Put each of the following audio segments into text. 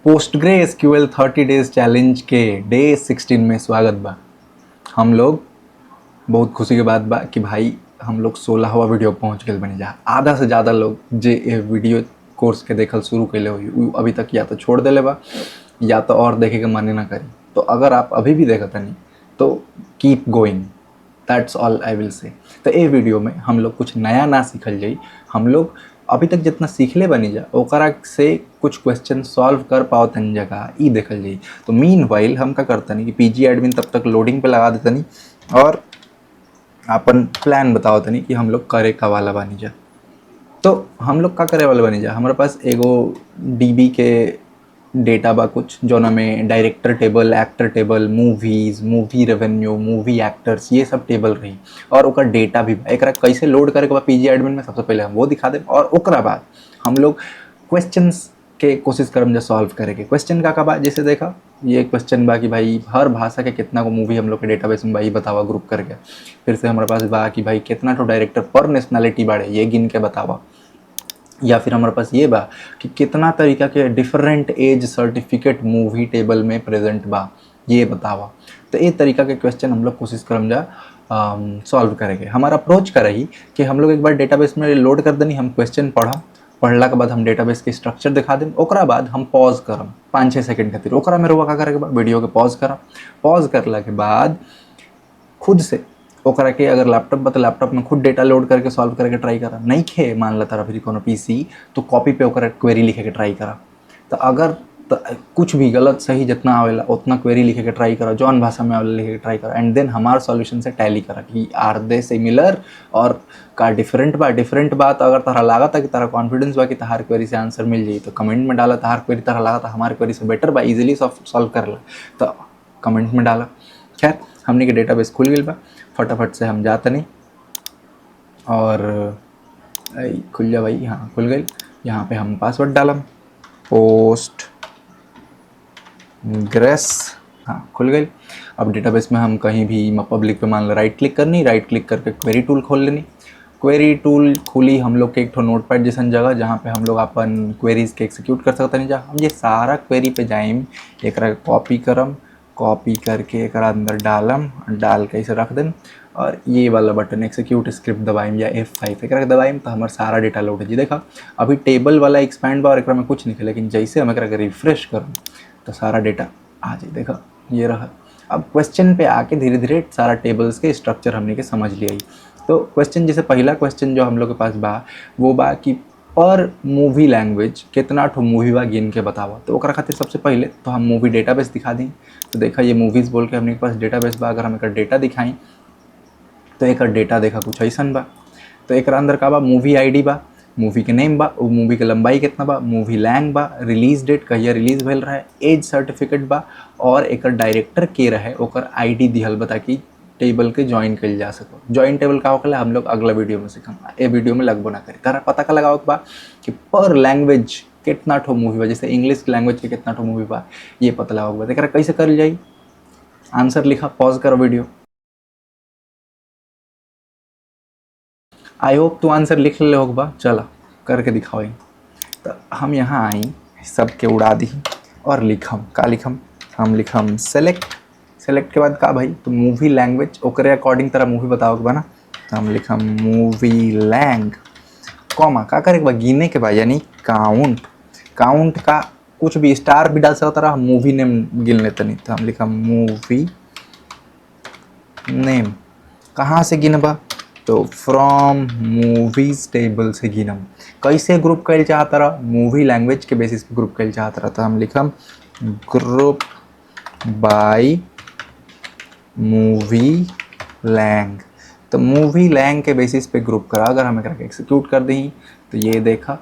पोस्टग्रे SQL 30 days challenge के day 16 में स्वागत बा। हम लोग बहुत खुशी के बात बा कि भाई हम लोग 16वां वीडियो पहुंच गए बनी जा। आधा से ज़्यादा लोग जे ये वीडियो कोर्स के देखल शुरू कैले हुई अभी तक या तो छोड़ देले बा या तो और देखे के मन ना करी। तो अगर आप अभी भी देखत नहीं तो keep going, that's all I will say. तो ये वीडियो में हम लोग कुछ नया ना सीखल जाई, हम लोग अभी तक जितना सीखले बनी जा ओकरा से कुछ क्वेश्चन सॉल्व कर पाओ तनी जगह ई देखल जाई। तो मीन वाइल हम का करतनी कि पीजी एडमिन तब तक लोडिंग पे लगा देतनी और अपन प्लान बताओ तनी कि हम लोग करे का वाला बनी जा। तो हम लोग का करे वाला बनी जा, हमारे पास एगो डीबी के डेटा बा कुछ जो ना में director table, actor table, movies, movie revenue, movie actors, ये सब टेबल रही और ओकर डेटा भी बा। एकरा कैसे लोड करे के बा पीजी एडमिन में सबसे पहले हम वो दिखा दें और ओकरा बाद हम लोग क्वेश्चंस के कोशिश करम जो सॉल्व करे के। क्वेश्चन का बा जैसे देखा ये क्वेश्चन बा कि भाई हर भाषा के कितना को मूवी हम लोग के डेटाबेस में भाई बतावा ग्रुप करके। फिर से हमारे पास बा कि भाई कितना तो डायरेक्टर पर नेशनैलिटी बाड़े ये गिन के बतावा। या फिर हमारे पास ये बा कि कितना तरीका के different age certificate movie table में प्रेजेंट बा ये बतावा। तो ये तरीका के क्वेश्चन हम लोग कोशिश करम जा सॉल्व करेंगे। हमारा अप्रोच का रही कि हम लोग एक बार डेटाबेस में लोड कर देनी, हम क्वेश्चन पढ़ला के बाद हम डेटाबेस के स्ट्रक्चर दिखा दें, ओकरा बाद हम पॉज करम 5-6 सेकंड खातिर। ओकरा में रुआ का करे के बाद वीडियो के पॉज करम, पॉज करला के बाद खुद से ओकरा के अगर लैपटॉप बा तो लैपटॉप में खुद डेटा लोड करके सॉल्व करके ट्राई करा। नहीं खे मान ला तारा फिर कोनो पीसी तो कॉपी पे ओकरा क्वेरी लिखे के ट्राई करा। तो अगर कुछ भी गलत सही जितना आवेला उतना क्वेरी लिखे के ट्राई करा, जौन भाषा में आवेला लिखे के ट्राई करा एंड देन हमार सॉल्यूशन से टैली करा कि आर दे सिमिलर और का डिफरेंट बा। डिफरेंट बात अगर तारा लागत है कि तारा कॉन्फिडेंस बा कि तहार क्वेरी से आंसर मिल जाई तो कमेंट में डाला। तहार क्वेरी तारा लागत हमारे क्वेरी से बेटर बा, इजीली सॉल्व कर ला तो कमेंट में डाला। खैर हमने के डेटाबेस खुल गई बा, फटाफट से हम जाते नहीं और खुल जा भाई। हाँ खुल गई। यहाँ पे हम पासवर्ड डालम पोस्ट ग्रेस, हाँ खुल गई। अब डेटाबेस में हम कहीं भी पब्लिक पे मान लो राइट क्लिक करनी, राइट क्लिक करके क्वेरी टूल खोल लेनी। क्वेरी टूल खुली हम लोग के एक नोटपैड जैसन जगह जहाँ पे हम लोग अपन क्वेरीज के एग्जीक्यूट कर सकते नहीं। जहाँ हम ये सारा क्वेरी पे जाइम, एक कॉपी करम, कॉपी करके एक अंदर डालम, डाल के इसे रख दें और ये वाला बटन एक्सिक्यूट स्क्रिप्ट दबाइम या F5 एक दबाइम तो हमारा सारा डेटा लोड है जी। देखा अभी टेबल वाला एक्सपैंड बा और एक में कुछ नहीं, लेकिन जैसे हम एक रिफ्रेश करम तो सारा डेटा आ जाए। देखा ये रहा। अब क्वेश्चन पे आके धीरे धीरे सारा टेबल्स के स्ट्रक्चर हमने के समझ लिया। तो क्वेश्चन जैसे पहला क्वेश्चन जो हम लोग के पास बा वो बा कि पर मूवी लैंग्वेज कितना ठो मूवी बा गिन के बतावा। तो ओकरा खातिर सबसे पहले तो हम मूवी डेटाबेस दिखा दी। तो देखा ये मूवीज़ बोल के हमने के पास डेटाबेस बा। अगर हम एक डेटा दिखाई तो एक डेटा देखा कुछ ऐसा बा। तो एक अंदर का बा मूवी आईडी बा, मूवी के नेम बा, वो मूवी के लंबाई कितना बा, मूवी लैंग बा, रिलीज डेट कहिया रिलीज भेल रहा है, एज सर्टिफिकेट बा और एक डायरेक्टर के रहे ओकर आईडी दिहल बता कि टेबल के ज्वाइन कल जा सको। ज्वाइन टेबल का होकर हम लोग अगला वीडियो में सीखम, ए वीडियो में लगभग ना करें। तारा पता का लगाओ बा कि पर लैंग्वेज कितना ठो मूवी बा, जैसे इंग्लिश लैंग्वेज के कितना ठो मूवी बा ये पता लगाओ बा। एक कैसे कर जाई, आंसर लिखा, पॉज करो वीडियो। आई होप तू आंसर लिख ले होगा, चला करके दिखाओ। तो हम यहाँ आई सबके उड़ा दी और लिखम का लिखम, हम लिखम सेलेक्ट। सेलेक्ट के बाद का भाई तो मूवी लैंग्वेज ओकरे अकॉर्डिंग तरह मूवी बताओ बा ना। तो हम लिखम मूवी लैंग कॉमा का करे बा गिने के बा यानी काउंट। काउंट का कुछ भी स्टार भी डाल सकता रहा, हम मूवी नेम गिन लेते नहीं। तो हम लिखम मूवी नेम कहाँ से गिनबा तो फ्रॉम मूवीज टेबल से गिनम। कैसे ग्रुप कल चाहता रहा, मूवी लैंग्वेज के बेसिस पे ग्रुप कल चाहता रहा। तो हम लिखम ग्रुप बाय मूवी लैंग। तो मूवी लैंग के बेसिस पे ग्रुप करा। अगर हम एक एक्सिक्यूट कर दी तो ये देखा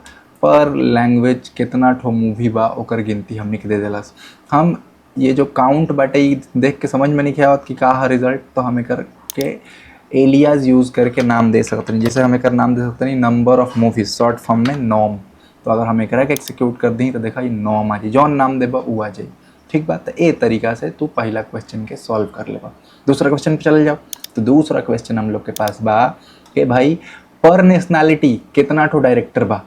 पर लैंग्वेज कितना ठो मूवी बा ओकर गिनती हमने के दे दिलस। हम ये जो काउंट बाटे देख के समझ में नहीं आवत कि का है रिजल्ट, तो हम एक के एलियाज यूज़ करके नाम दे सकते हैं। जैसे हम एक नाम दे सकते हैं number of movies, short form में नॉम। तो अगर हम एक एक्सिक्यूट कर दी तो देखा ये नॉम आ जाए, जौन नाम देबा वो आ जाए। ठीक बात है, ए तरीका से तू पहला क्वेश्चन के सॉल्व कर लेबा। दूसरा क्वेश्चन पे चल जाओ। तो दूसरा क्वेश्चन हम लोग के पास बा कि भाई पर नेशनैलिटी कितना ठो डायरेक्टर बा।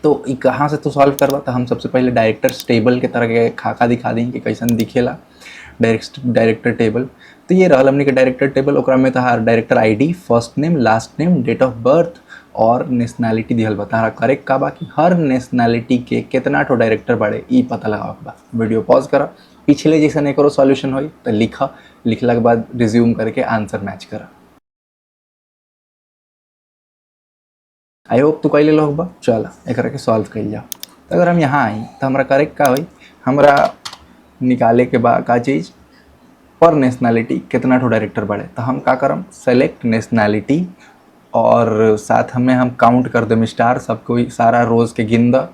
तो ई कहाँ से तू सॉल्व करवा, तो हम सबसे पहले डायरेक्टर्स टेबल के तरह के खाका दिखा दी कि कैसन दिखेला डायरेक्टर टेबल। तो ये रहल हमने के डायरेक्टर टेबल। ओकरा में तहार director ID, first name, last name, date of birth और नेशनैलिटी दिहल बा। तहारा करेक्ट का बा कि हर नेशनैलिटी के कितना ठो डायरेक्टर बाड़े ई पता लगावे के बा। वीडियो पॉज करा, पिछले जैसा एक सॉल्यूशन होई तो लिखा, लिखला के बाद रिज्यूम करके आंसर मैच करा। आई होप तू कैले लोग बा। चल एकरा के सॉल्व कर जाओ। तो अगर हम यहाँ आई तो हमारा करेक्ट का होई, हमरा निकाले के बा का चीज़, पर नेशनैलिटी कितना ठो डायरेक्टर बढ़े। तो हम का करम, सेलेक्ट नेशनैलिटी और साथ में हम काउंट कर देम स्टार, सबको सारा रोज़ के गिन द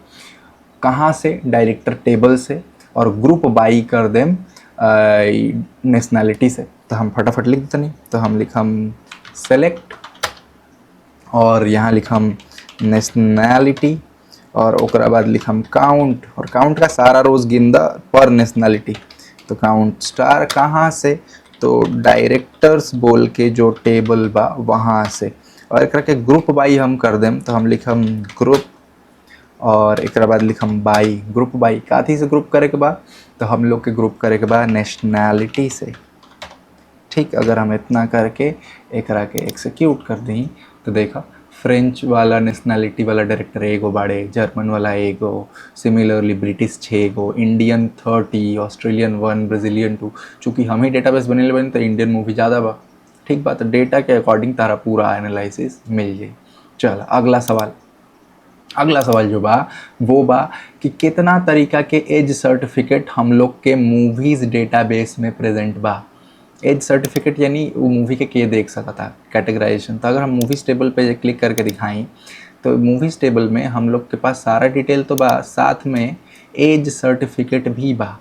कहाँ से, डायरेक्टर टेबल से, और ग्रुप बाई कर देम नेशनैलिटी से। तो हम फटाफट लिख देते नहीं, तो हम लिखम सेलेक्ट और यहाँ लिखम नेशनैलिटी और ओकरा बाद लिखम काउंट, और काउंट का सारा रोज़ गिन द पर नेशनैलिटी। तो काउंट स्टार कहाँ से, तो डायरेक्टर्स बोल के जो टेबल बा वहाँ से, और एक के ग्रुप बाई हम कर देम। तो हम लिखम ग्रुप और एक बाद लिखम बाई, ग्रुप बाई काथी से ग्रुप करे के बाद, तो हम लोग के ग्रुप करे के बाद नेशनैलिटी से। ठीक, अगर हम इतना करके एक के एक्सिक्यूट कर दी तो देखा फ्रेंच वाला नेशनैलिटी वाला डायरेक्टर एगो बाड़े, जर्मन वाला एगो, सिमिलरली ब्रिटिश 6 गो, इंडियन 30, ऑस्ट्रेलियन 1, ब्राज़ीलियन 2। चूँकि हम ही डेटाबेस बने बने तो इंडियन मूवी ज़्यादा बा। ठीक बात, डेटा के अकॉर्डिंग तारा पूरा एनालिसिस मिल जाए। चल अगला सवाल। अगला सवाल जो बा वो बा कि कितना तरीका के एज सर्टिफिकेट हम लोग के मूवीज़ डेटाबेस में प्रेजेंट बा। एज सर्टिफिकेट यानी वो मूवी के देख सकता कैटेगराइजेशन। तो अगर हम मूवीज़ टेबल पे क्लिक करके दिखाएं तो मूवीज़ टेबल में हम लोग के पास सारा डिटेल तो बा, साथ में एज सर्टिफिकेट भी बा।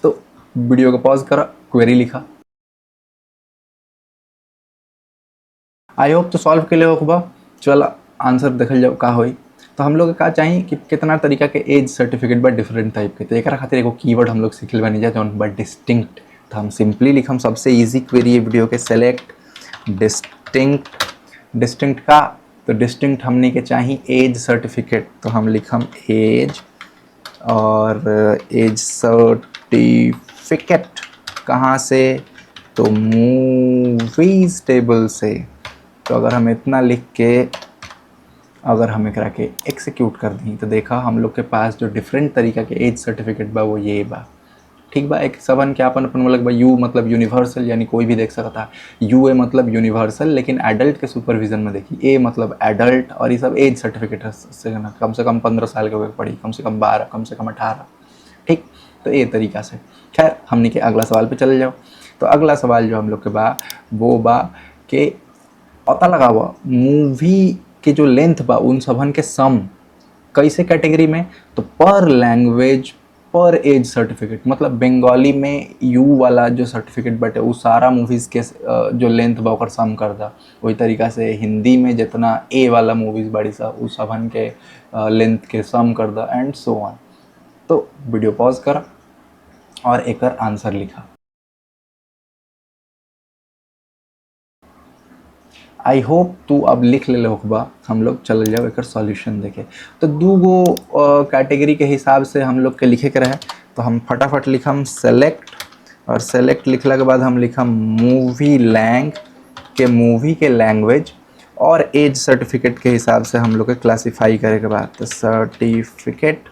तो वीडियो को पॉज करा, क्वेरी लिखा। आई होप तो सॉल्व के लिए होगा। चल आंसर देखल जाओ का होई। तो हम लोग का चाहिए कि कितना तरीका के एज सर्टिफिकेट बा डिफरेंट टाइप के। तो एक खातिर एगो कीवर्ड हम लोग सीखल बनी जाए जौन बा डिस्टिंक्ट। तो हम सिंपली लिखम सबसे इजी क्वेरी वीडियो के, सेलेक्ट डिस्टिंक्ट। डिस्टिंक्ट का, तो डिस्टिंक्ट हमने के चाहिए एज सर्टिफिकेट। तो हम लिखम एज और एज सर्टिफिकेट कहाँ से, तो मूवीज़ टेबल से। तो अगर हम इतना लिख के अगर हम एकरा के एक्सिक्यूट कर दी तो देखा हम लोग के पास जो डिफरेंट तरीका के एज सर्टिफिकेट बा वो ये बा। ठीक बा, एक सबन के अपन अपन मतलब बा। यू मतलब यूनिवर्सल यानी कोई भी देख सकता है, यू ए मतलब यूनिवर्सल लेकिन एडल्ट के सुपरविजन में देखी, ए मतलब एडल्ट, और ये सब एज सर्टिफिकेट से कम से कम 15 साल के हुए पड़ी, कम से कम 12, कम से कम 18। ठीक, तो ये तरीका से। खैर हमने के अगला सवाल पे चले जाओ। तो अगला सवाल जो हम लोग के बा वो बा के पता लगावा मूवी के जो लेंथ बा उन सबन के सम कैसे कैटेगरी में, तो पर लैंग्वेज पर एज सर्टिफिकेट। मतलब बंगाली में यू वाला जो सर्टिफिकेट बटे वो सारा मूवीज़ के जो लेंथ बा ओकर सम कर दा। वही तरीका से हिंदी में जितना ए वाला मूवीज़ बड़ी सा उस सबन के लेंथ के सम कर दा एंड सो ऑन। तो वीडियो पॉज करा और एक आंसर लिखा। आई होप तू अब लिख ले होगा। हम लोग चल जाओ एक सॉल्यूशन देखे। तो दू गो कैटेगरी के हिसाब से हम लोग के लिखे के रहे। तो हम फटाफट लिखम सेलेक्ट, और सेलेक्ट लिखला के बाद हम लिखम मूवी लैंग के, मूवी के लैंग्वेज और एज सर्टिफिकेट के हिसाब से हम लोग के क्लासीफाई करे के बाद। तो सर्टिफिकेट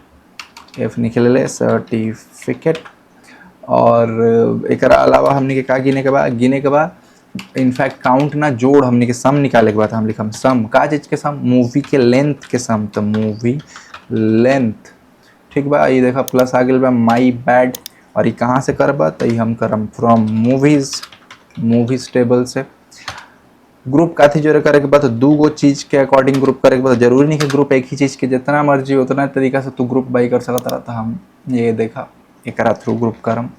एफ निकल ले सर्टिफिकेट, और एक अलावा हमने के का गिने के बाद इनफैक्ट काउंट ना जोड़ हमने के सम निकाले के बाद हम लिखम सम का चीज के सम, मूवी के लेंथ के सम। तो मूवी लेंथ। ठीक बा, ये देखा प्लस आ गया बा, माई बैड। और ये कहाँ से करबा, तो ये हम करम फ्रॉम मूवीज टेबल से। ग्रुप काथी जोड़े करे के बाद दू गो चीज़ के अकॉर्डिंग ग्रुप करे के बाद, जरूरी नहीं कि ग्रुप एक ही चीज़ के, जितना मर्जी उतना तरीका से तू ग्रुप बाई कर सकता रहता। हम ये देखा एक थ्रू ग्रुप करम,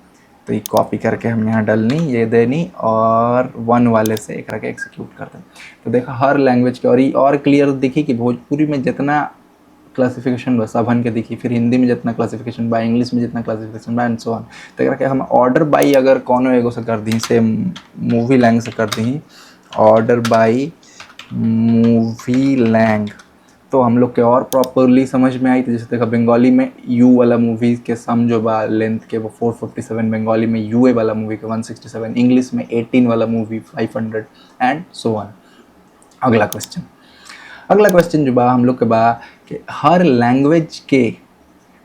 तो ये कॉपी करके हम यहाँ डालनी, ये देनी और 1 वाले से एक के एक्सिक्यूट कर दें। तो देखा हर लैंग्वेज के, और ये और क्लियर दिखी कि भोजपुरी में जितना क्लासिफिकेशन बा सबन के दिखी, फिर हिंदी में जितना क्लासिफिकेशन बा, इंग्लिश में जितना क्लासिफिकेशन बा एंड सो ऑन। तो एक हम ऑर्डर बाई अगर कोनो एगो से कर दी, से मूवी लैंग से कर दी, ऑर्डर बाई मूवी लैंग, तो हम लोग के और प्रॉपरली समझ में आई। तो जैसे देखा बंगाली में यू वाला मूवी के सम जो बा लेंथ के वो 457, बंगाली में यूए वाला मूवी के 167, इंग्लिश में 18 वाला मूवी 500 एंड सो ऑन। अगला क्वेश्चन जो बा हम लोग के बा कि हर लैंग्वेज के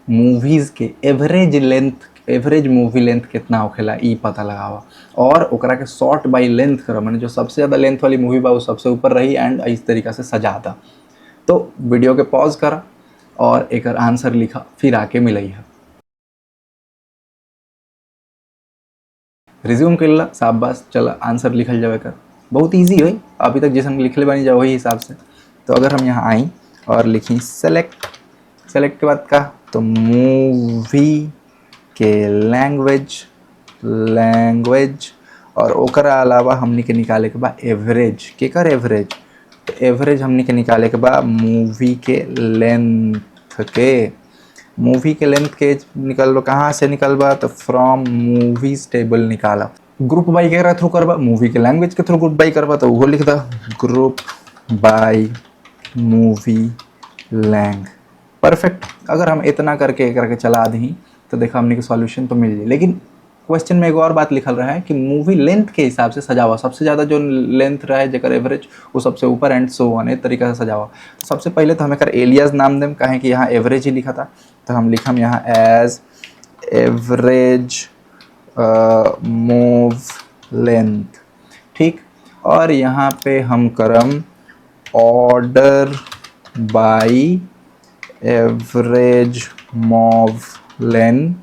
मूवीज़ के एवरेज मूवी लेंथ कितना होखेला ई पता लगावा और ओकरा के शॉर्ट बाई लेंथ करा, मैंने जो सबसे ज़्यादा लेंथ वाली मूवी बा वो सबसे ऊपर रही एंड इस तरीक़ा से सजा दा। तो वीडियो के पॉज करा और एक आंसर लिखा, फिर आके मिलइहा। रिज्यूम कर ला शाबाश, चला आंसर लिखल जावे कर, बहुत इजी है अभी तक जैसे हम लिखले बनी जाए वही हिसाब से। तो अगर हम यहाँ आई और लिखी सेलेक्ट के बाद का तो मूवी के लैंग्वेज और ओकरा अलावा हमनी के निकाले के बाद एवरेज के कर एवरेज, तो एवरेज हमनी के निकाले के बाद मूवी के लेंथ के निकल कहाँ से निकलबा तो फ्रॉम मूवीज टेबल निकाला। ग्रुप बाई के थ्रू करबा, मूवी के लैंग्वेज के थ्रू ग्रुप बाई करबा तो वो लिख दा group by movie lang. Perfect. अगर हम इतना करके चला दी तो देखा हमने के सॉल्यूशन तो मिल जाए। लेकिन क्वेश्चन में एक और बात लिखल रहा है कि मूवी लेंथ के हिसाब से सजावा, सबसे ज़्यादा जो लेंथ रहा है जकर एवरेज वो सबसे ऊपर एंड सो ऑन एक तरीका से सजावा। तो सबसे पहले तो हमें कर एलियास नाम दें, कहें कि यहाँ एवरेज ही लिखा था तो हम लिखम यहाँ एज एवरेज मूव लेंथ, ठीक। और यहाँ पे हम करम order by average move length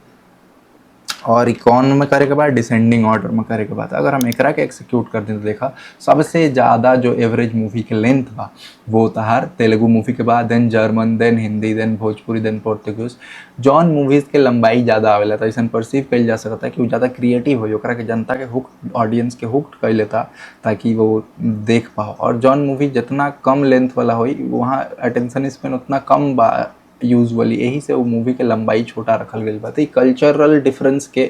और कौन में करे के बाद डिसेंडिंग ऑर्डर में करे के बाद। अगर हम एकरा के एक्सिक्यूट कर दें तो देखा सबसे ज़्यादा जो एवरेज मूवी के लेंथ बा वो तहार तेलुगु मूवी के बाद, then German, then Hindi, then Bhojpuri, then Portuguese. जौन मूवीज़ के लंबाई ज़्यादा आवेला तो ऐसा परसीव कल जा सकता है कि वो ज़्यादा क्रिएटिव हो, ओकरा के जनता के हुक ऑडियंस के हुक्ड कर लेता ताकि वो देख पाओ। और जौन मूवी जितना कम लेंथ वाला हो वहाँ अटेंशन स्पेन उतना कम बा यूजुअली, यही से वो मूवी के लंबाई छोटा रखल गई बा। तो कल्चरल डिफरेंस के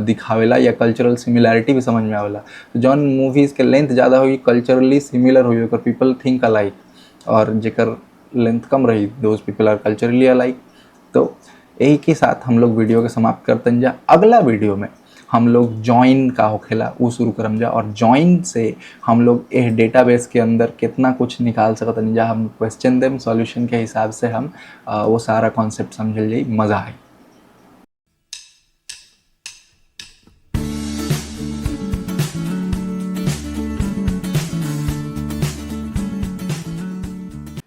दिखावेला या कल्चरल सिमिलैरिटी भी समझ में आवेला। तो जौन मूवीज़ के लेंथ ज़्यादा होगी कल्चरली सिमिलर होगी, ओकर पीपल थिंक अलाइक, और जेकर लेंथ कम रही those people are culturally alike. तो यही के साथ हम लोग वीडियो के समाप्त करते हैं। जा अगला वीडियो में हम लोग जॉइन का होखेला वो शुरू करम जा, और जॉइन से हम लोग एक डेटाबेस के अंदर कितना कुछ निकाल सकते हैं जा। हम क्वेश्चन देम सॉल्यूशन के हिसाब से हम वो सारा कॉन्सेप्ट समझल जाई, मज़ा आए।